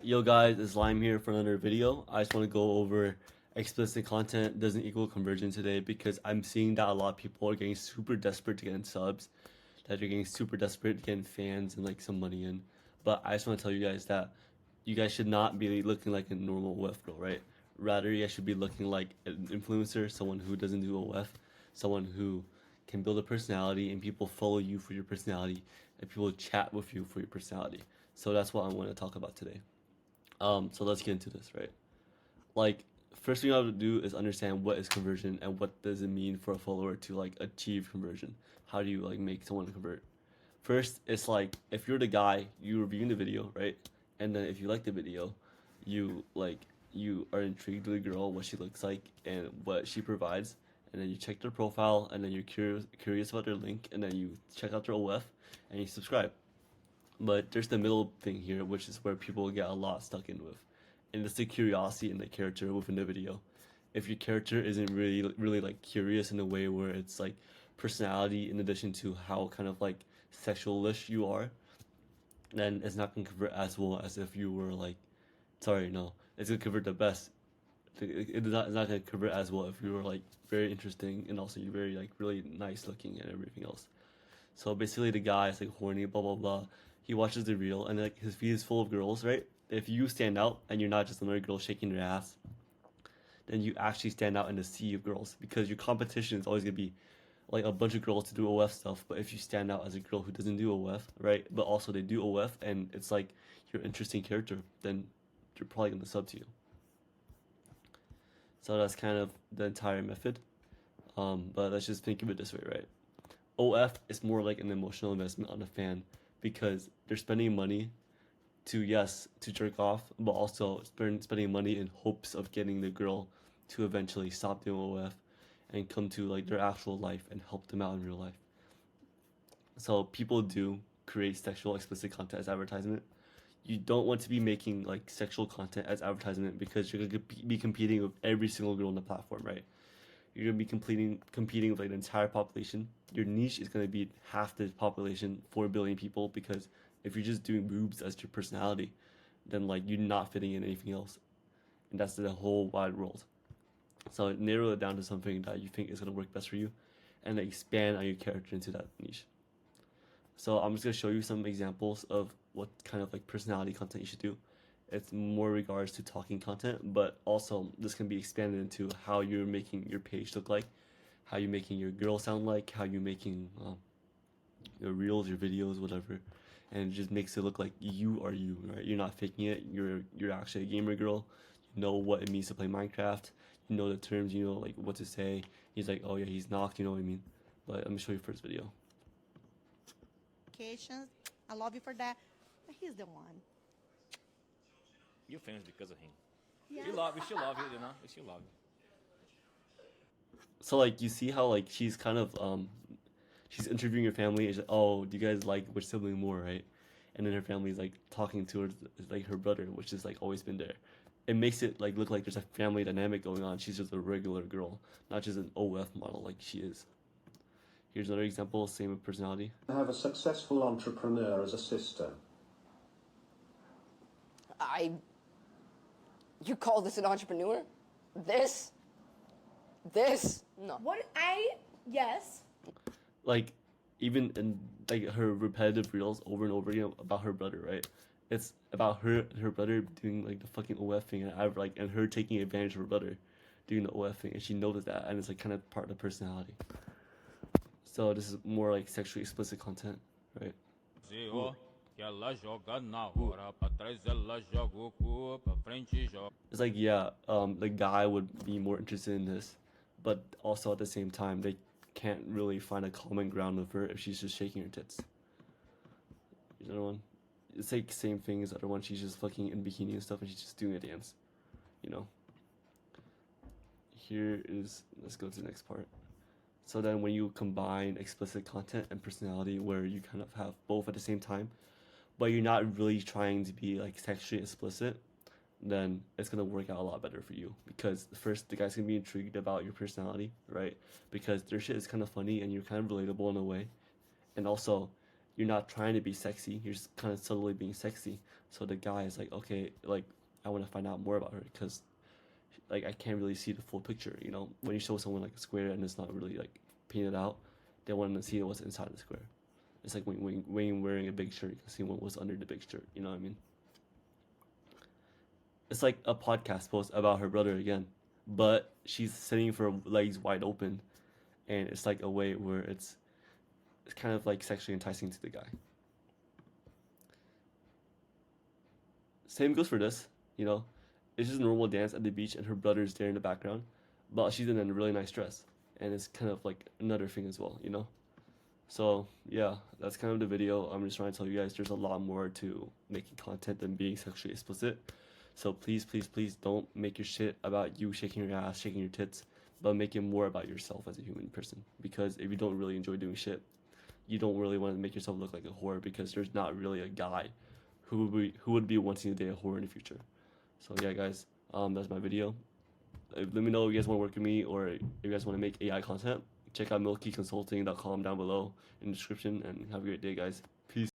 Yo guys, it's Lime here for another video. I just want to go over explicit content doesn't equal conversion today because I'm seeing that a lot of people are getting super desperate to get in subs, that they're getting super desperate to get in fans and like some money in. But I just want to tell you guys that you guys should not be looking like a normal OF girl, right? Rather, you guys should be looking like an influencer, someone who doesn't do OF, someone who can build a personality and people follow you for your personality and people chat with you for your personality. So that's what I want to talk about today. So let's get into this, right? Like, first thing you have to do is understand what is conversion and what does it mean for a follower to like achieve conversion. How do you like make someone convert? First, it's like if you're the guy, you reviewing the video, right? And then if you like the video, you like you are intrigued with the girl, what she looks like, and what she provides, and then you check their profile, and then you're curious about their link, and then you check out their OF, and you subscribe. But there's the middle thing here, which is where people get a lot stuck in with, and it's the curiosity in the character within the video. If your character isn't really like curious in a way where it's like personality in addition to how kind of like sexualish you are, then it's not gonna convert as well as if you were like, sorry, no, it's gonna convert the best. It's not gonna convert as well if you were like very interesting and also you're very like really nice looking and everything else. So basically, the guy is like horny, blah blah blah. He watches the reel, and like his feed is full of girls, right? If you stand out and you're not just another girl shaking their ass, then you actually stand out in the sea of girls because your competition is always gonna be like a bunch of girls to do OF stuff. But if you stand out as a girl who doesn't do OF, right? But also they do OF, and it's like you're an interesting character, then they're probably gonna sub to you. So that's kind of the entire method. But let's just think of it this way, right? OF is more like an emotional investment on a fan because they're spending money to yes to jerk off, but also spending money in hopes of getting the girl to eventually stop doing OF and come to like their actual life and help them out in real life. So people do create sexual explicit content as advertisement. You don't want to be making like sexual content as advertisement because you're gonna be competing with every single girl on the platform, right? You're gonna be competing with like the entire population. Your niche is gonna be half the population, 4 billion people. Because if you're just doing boobs as your personality, then like you're not fitting in anything else, and that's the whole wide world. So narrow it down to something that you think is gonna work best for you, and then expand on your character into that niche. So I'm just gonna show you some examples of what kind of like personality content you should do. It's more regards to talking content, but also this can be expanded into how you're making your page look like, how you're making your girl sound like, how you're making your reels, your videos, whatever, and it just makes it look like you are you, right? You're not faking it. You're actually a gamer girl. You know what it means to play Minecraft. You know the terms. You know like what to say. He's like, oh yeah, he's knocked. You know what I mean? But let me show you first video. I love you for that. But he's the one. You famous because of him. Yeah. We still love you, you know. We still love you. So like you see how like she's kind of she's interviewing her family. And she's like, oh, do you guys like which sibling more, right? And then her family's like talking to her like her brother, which is like always been there. It makes it like look like there's a family dynamic going on. She's just a regular girl, not just an OF model like she is. Here's another example, same with personality. I have a successful entrepreneur as a sister. You call this an entrepreneur? This? No. Yes. Like even in like her repetitive reels over and over again about her brother, right? It's about her brother doing like the fucking OF thing, and I've like and her taking advantage of her brother doing the OF thing, and she noticed that, and it's like kind of part of the personality. So this is more like sexually explicit content, right? It's like yeah, the guy would be more interested in this, but also at the same time they can't really find a common ground with her if she's just shaking her tits. Here's another one. It's like same thing as the other one. She's just fucking in bikini and stuff, and she's just doing a dance, you know. Here is let's go to the next part. So then when you combine explicit content and personality where you kind of have both at the same time, but you're not really trying to be like sexually explicit, then it's gonna work out a lot better for you because first the guy's gonna be intrigued about your personality, right? Because their shit is kind of funny and you're kind of relatable in a way, and also you're not trying to be sexy. You're just kind of subtly being sexy. So the guy is like, okay, like I want to find out more about her because like I can't really see the full picture. You know, when you show someone like a square and it's not really like painted out, they want to see what's inside the square. It's like when you're wearing a big shirt, you can see what was under the big shirt. You know what I mean? It's like a podcast post about her brother again, but she's sitting with her legs wide open, and it's like a way where it's kind of like sexually enticing to the guy. Same goes for this, you know. It's just a normal dance at the beach, and her brother's there in the background, but she's in a really nice dress, and it's kind of like another thing as well, you know. So yeah, that's kind of the video. I'm just trying to tell you guys there's a lot more to making content than being sexually explicit. So please, please, please don't make your shit about you shaking your ass, shaking your tits, but make it more about yourself as a human person. Because if you don't really enjoy doing shit, you don't really want to make yourself look like a whore because there's not really a guy who would be wanting to date a whore in the future. So yeah, guys, that's my video. Let me know if you guys want to work with me or if you guys want to make AI content. Check out milkyconsulting.com down below in the description and have a great day, guys. Peace.